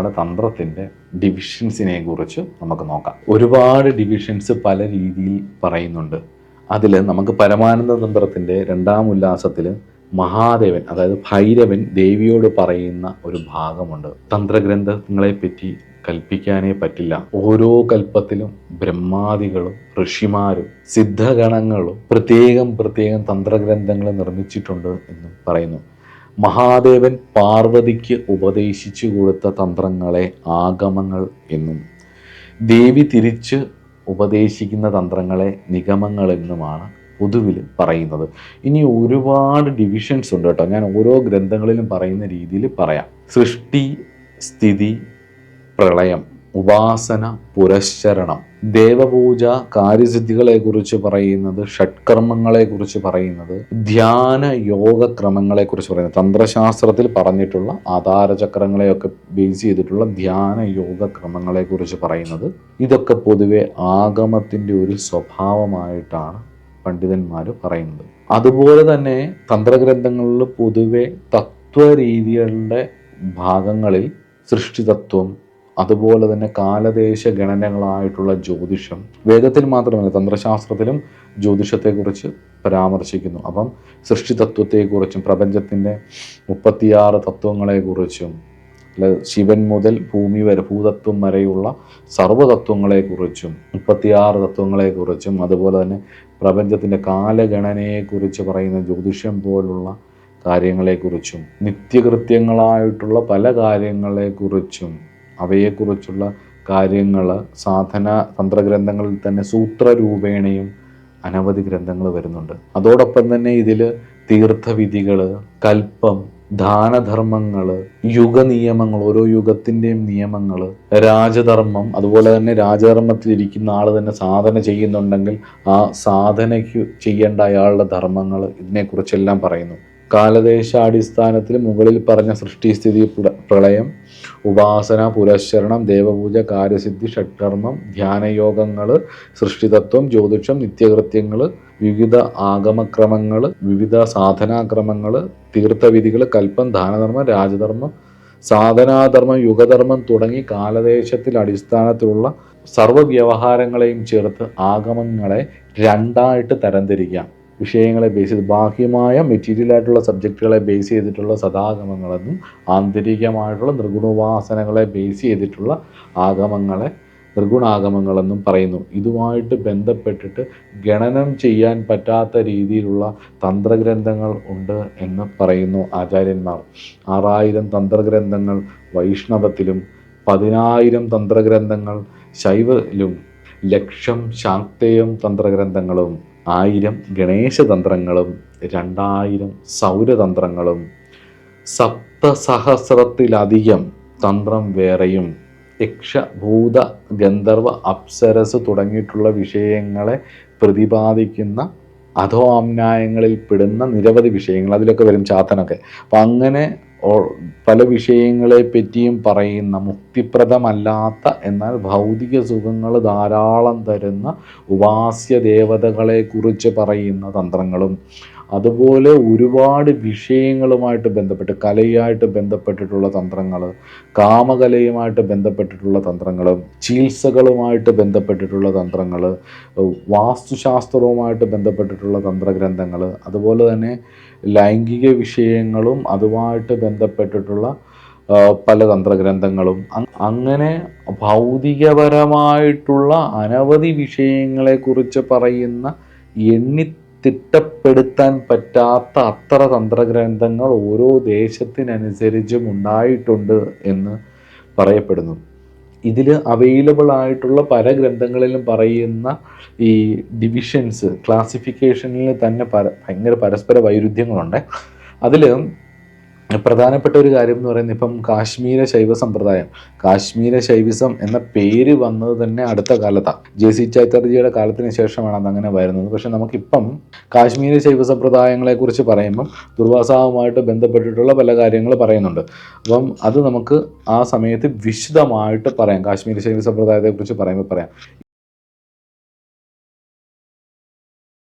നമ്മുടെ തന്ത്രത്തിൻ്റെ ഡിവിഷൻസിനെ കുറിച്ച് നമുക്ക് നോക്കാം. ഒരുപാട് ഡിവിഷൻസ് പല രീതിയിൽ പറയുന്നുണ്ട്. അതിൽ നമുക്ക് പരമാനന്ദ തന്ത്രത്തിൻ്റെ രണ്ടാം ഉല്ലാസത്തിൽ മഹാദേവൻ, അതായത് ഭൈരവൻ ദേവിയോട് പറയുന്ന ഒരു ഭാഗമുണ്ട്. തന്ത്രഗ്രന്ഥങ്ങളെപ്പറ്റി കൽപ്പിക്കാനേ പറ്റില്ല. ഓരോ കൽപ്പത്തിലും ബ്രഹ്മാദികളും ഋഷിമാരും സിദ്ധഗണങ്ങളും പ്രത്യേകം തന്ത്രഗ്രന്ഥങ്ങൾ നിർമ്മിച്ചിട്ടുണ്ട് എന്നും പറയുന്നു. മഹാദേവൻ പാർവതിക്ക് ഉപദേശിച്ചു കൊടുത്ത തന്ത്രങ്ങളെ ആഗമങ്ങൾ എന്നും ദേവി തിരിച്ച് ഉപദേശിക്കുന്ന തന്ത്രങ്ങളെ നിഗമങ്ങൾ എന്നുമാണ് പൊതുവിൽ പറയുന്നത്. ഇനി ഒരുപാട് ഡിവിഷൻസ് ഉണ്ട് കേട്ടോ. ഞാൻ ഓരോ ഗ്രന്ഥങ്ങളിലും പറയുന്ന രീതിയിൽ പറയാം. സൃഷ്ടി, സ്ഥിതി, പ്രളയം, ഉപാസന, പുരസ്ചരണം, ദേവപൂജ, കാര്യസിദ്ധികളെക്കുറിച്ച് പറയുന്നത്, ഷഡ്കർമ്മങ്ങളെക്കുറിച്ച് പറയുന്നത്, ധ്യാന യോഗക്രമങ്ങളെക്കുറിച്ച് പറയുന്നത്, തന്ത്രശാസ്ത്രത്തിൽ പറഞ്ഞിട്ടുള്ള ആധാരചക്രങ്ങളെയൊക്കെ ബേസ് ചെയ്തിട്ടുള്ള ധ്യാന യോഗക്രമങ്ങളെക്കുറിച്ച് പറയുന്നത്. ഇതൊക്കെ പൊതുവെ ആഗമത്തിൻ്റെ ഒരു സ്വഭാവമായിട്ടാണ് പണ്ഡിതന്മാർ പറയുന്നത്. അതുപോലെ തന്നെ തന്ത്രഗ്രന്ഥങ്ങളിൽ പൊതുവെ തത്വരീതികളുടെ ഭാഗങ്ങളിൽ സൃഷ്ടിതത്വം, അതുപോലെ തന്നെ കാലദേശ ഗണനകളായിട്ടുള്ള ജ്യോതിഷം, വേദത്തിൽ മാത്രമല്ല തന്ത്രശാസ്ത്രത്തിലും ജ്യോതിഷത്തെക്കുറിച്ച് പരാമർശിക്കുന്നു. അപ്പം സൃഷ്ടിതത്വത്തെക്കുറിച്ചും പ്രപഞ്ചത്തിൻ്റെ 36 തത്വങ്ങളെക്കുറിച്ചും, ശിവൻ മുതൽ ഭൂമി വരെ ഭൂതത്വം വരെയുള്ള സർവ്വതത്വങ്ങളെക്കുറിച്ചും 36 തത്വങ്ങളെക്കുറിച്ചും, അതുപോലെ തന്നെ പ്രപഞ്ചത്തിൻ്റെ കാലഗണനയെക്കുറിച്ച് പറയുന്ന ജ്യോതിഷം പോലുള്ള കാര്യങ്ങളെക്കുറിച്ചും, നിത്യകൃത്യങ്ങളായിട്ടുള്ള പല കാര്യങ്ങളെക്കുറിച്ചും, അവയെക്കുറിച്ചുള്ള കാര്യങ്ങൾ സാധന തന്ത്രഗ്രന്ഥങ്ങളിൽ തന്നെ സൂത്രരൂപേണയും അനവധി ഗ്രന്ഥങ്ങൾ വരുന്നുണ്ട്. അതോടൊപ്പം തന്നെ ഇതിൽ തീർത്ഥവിധികൾ, കൽപ്പം, ദാനധർമ്മങ്ങൾ, യുഗനിയമങ്ങൾ, ഓരോ യുഗത്തിൻ്റെയും നിയമങ്ങൾ, രാജധർമ്മം, അതുപോലെ തന്നെ രാജധർമ്മത്തിലിരിക്കുന്ന ആൾ തന്നെ സാധന ചെയ്യുന്നുണ്ടെങ്കിൽ ആ സാധനയ്ക്ക് ചെയ്യേണ്ട അയാളുടെ ധർമ്മങ്ങൾ, ഇതിനെക്കുറിച്ചെല്ലാം പറയുന്നു. കാലദേശാടിസ്ഥാനത്തിൽ മുകളിൽ പറഞ്ഞ സൃഷ്ടിസ്ഥിതി, പ്രളയം, ഉപാസന, പുരസ്ചരണം, ദേവപൂജ, കാര്യസിദ്ധി, ഷഡ്കർമ്മം, ധ്യാനയോഗങ്ങൾ, സൃഷ്ടിതത്വം, ജ്യോതിഷം, നിത്യകൃത്യങ്ങൾ, വിവിധ ആഗമക്രമങ്ങൾ, വിവിധ സാധനാക്രമങ്ങൾ, തീർത്ഥവിധികൾ, കൽപ്പം, ദാനധർമ്മം, രാജധർമ്മം, സാധനാധർമ്മം, യുഗധർമ്മം തുടങ്ങി കാലദേശത്തിൽ അടിസ്ഥാനത്തിലുള്ള സർവ്വവ്യവഹാരങ്ങളെയും ചേർത്ത് ആഗമങ്ങളെ രണ്ടായിട്ട് തരംതിരിക്കാം. വിഷയങ്ങളെ ബേസ് ചെയ്ത് ബാഹ്യമായ മെറ്റീരിയലായിട്ടുള്ള സബ്ജക്റ്റുകളെ ബേസ് ചെയ്തിട്ടുള്ള സദാഗമങ്ങളെന്നും ആന്തരികമായിട്ടുള്ള നിർഗുണോപാസനകളെ ബേസ് ചെയ്തിട്ടുള്ള ആഗമങ്ങളെ നിർഗുണാഗമങ്ങളെന്നും പറയുന്നു. ഇതുമായിട്ട് ബന്ധപ്പെട്ടിട്ട് ഗണനം ചെയ്യാൻ പറ്റാത്ത രീതിയിലുള്ള തന്ത്രഗ്രന്ഥങ്ങൾ ഉണ്ട് എന്ന് പറയുന്നു ആചാര്യന്മാർ. 6000 തന്ത്രഗ്രന്ഥങ്ങൾ വൈഷ്ണവത്തിലും, 10,000 തന്ത്രഗ്രന്ഥങ്ങൾ ശൈവത്തിലും, 1,00,000 ശാക്തേയം തന്ത്രഗ്രന്ഥങ്ങളും, 1000 ഗണേശതന്ത്രങ്ങളും, 2000 സൗരതന്ത്രങ്ങളും, 7,000-ത്തിലധികം തന്ത്രം വേറെയും, യക്ഷ, ഭൂത, ഗന്ധർവ, അപ്സരസ് തുടങ്ങിയിട്ടുള്ള വിഷയങ്ങളെ പ്രതിപാദിക്കുന്ന അധോഅമ്നായങ്ങളിൽ പെടുന്ന നിരവധി വിഷയങ്ങൾ, അതിലൊക്കെ വരും ചാത്തനൊക്കെ. അപ്പം അങ്ങനെ പല വിഷയങ്ങളെ പറ്റിയും പറയുന്ന, മുക്തിപ്രദമല്ലാത്ത എന്നാൽ ഭൗതിക സുഖങ്ങൾ ധാരാളം തരുന്ന ഉപാസ്യ ദേവതകളെ കുറിച്ച് പറയുന്ന തന്ത്രങ്ങളും, അതുപോലെ ഒരുപാട് വിഷയങ്ങളുമായിട്ട് ബന്ധപ്പെട്ട് കലയുമായിട്ട് ബന്ധപ്പെട്ടിട്ടുള്ള തന്ത്രങ്ങൾ, കാമകലയുമായിട്ട് ബന്ധപ്പെട്ടിട്ടുള്ള തന്ത്രങ്ങളും, ചികിത്സകളുമായിട്ട് ബന്ധപ്പെട്ടിട്ടുള്ള തന്ത്രങ്ങൾ, വാസ്തുശാസ്ത്രവുമായിട്ട് ബന്ധപ്പെട്ടിട്ടുള്ള തന്ത്രഗ്രന്ഥങ്ങൾ, അതുപോലെ തന്നെ ലൈംഗിക വിഷയങ്ങളും അതുമായിട്ട് ബന്ധപ്പെട്ടിട്ടുള്ള പല തന്ത്രഗ്രന്ഥങ്ങളും, അങ്ങനെ ഭൗതികപരമായിട്ടുള്ള അനവധി വിഷയങ്ങളെക്കുറിച്ച് പറയുന്ന തിട്ടപ്പെടുത്താൻ പറ്റാത്ത അത്ര തന്ത്രഗ്രന്ഥങ്ങൾ ഓരോ ദേശത്തിനനുസരിച്ചും ഉണ്ടായിട്ടുണ്ട് എന്ന് പറയപ്പെടുന്നു. ഇതിൽ അവൈലബിൾ ആയിട്ടുള്ള പല ഗ്രന്ഥങ്ങളിലും പറയുന്ന ഈ ഡിവിഷൻസ്, ക്ലാസിഫിക്കേഷനിൽ തന്നെ ഭയങ്കര പരസ്പര വൈരുദ്ധ്യങ്ങളുണ്ട്. അതിൽ പ്രധാനപ്പെട്ട ഒരു കാര്യം എന്ന് പറയുന്നത്, ഇപ്പം കാശ്മീര ശൈവ സമ്പ്രദായം, കാശ്മീര ശൈവിസം എന്ന പേര് വന്നത് തന്നെ അടുത്ത കാലത്താണ്. JC ചാറ്റർജിയുടെ കാലത്തിന് ശേഷമാണ് അതങ്ങനെ വരുന്നത്. പക്ഷെ നമുക്കിപ്പം കാശ്മീര ശൈവ സമ്പ്രദായങ്ങളെക്കുറിച്ച് പറയുമ്പം ദുർവാസാവുമായിട്ട് ബന്ധപ്പെട്ടിട്ടുള്ള പല കാര്യങ്ങൾ പറയുന്നുണ്ട്. അപ്പം അത് നമുക്ക് ആ സമയത്ത് വിശദമായിട്ട് പറയാം. കാശ്മീര ശൈവ സമ്പ്രദായത്തെക്കുറിച്ച് പറയുമ്പോൾ പറയാം.